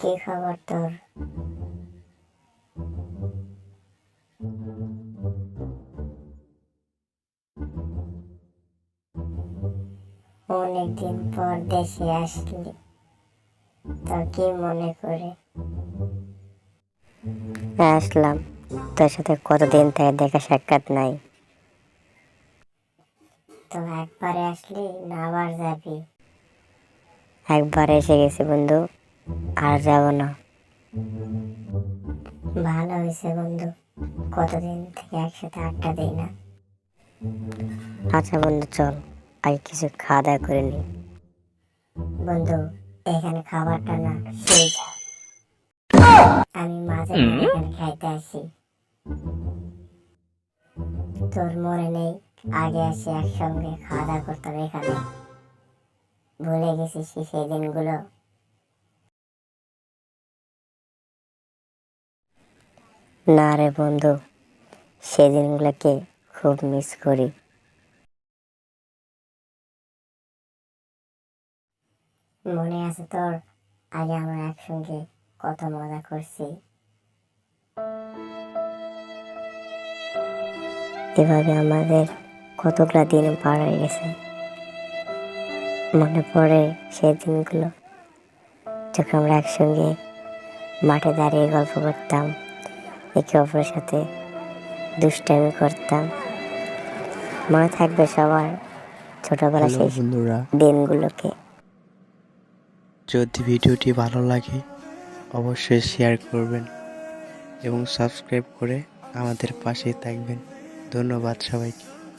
কি খবর তোর? অনেকদিন পর দেশে আসলি, তোর কি মনে করে? আসলাম, তোর সাথে কতদিন থেকে দেখা সাক্ষাৎ নাই। তো একবারে আসলি না আবার যাবি? একবার এসে গেছি বন্ধু, আর যাব না। ভালো হয়েছে বন্ধু, কতদিন থেকে একসাথে আড্ডা দিই না। আচ্ছা বন্ধু, চল আগে কিছু খাওয়া দাওয়া করে নি। বন্ধু, এখানে খাবারটা না সেই ঝাল। আমি মাঝে মাঝে এখানে খাইতে আসি, তোর মনে নেই? আগে এসে একসঙ্গে খাওয়া দাওয়া করতাম এখানে, ভুলে গেছিস কি সেই দিনগুলো? না রে বন্ধু, সেদিনগুলোকে খুব মিস করি। মনে আছে তোর, আগে আমরা একসঙ্গে কত মজা করছি? এভাবে আমাদের কতগুলা দিন পার হয়ে গেছে। মনে পড়ে সেই দিনগুলো, যখন আমরা একসঙ্গে মাঠে দাঁড়িয়ে গল্প করতাম, একে অপরের সাথে দুষ্টামি করতাম। মনে থাকবে সবার ছোটবেলা হ্যালো সেই বন্ধুরা, দিনগুলোকে। যদি ভিডিওটি ভালো লাগে অবশ্যই শেয়ার করবেন এবং সাবস্ক্রাইব করে আমাদের পাশেই থাকবেন। ধন্যবাদ সবাইকে।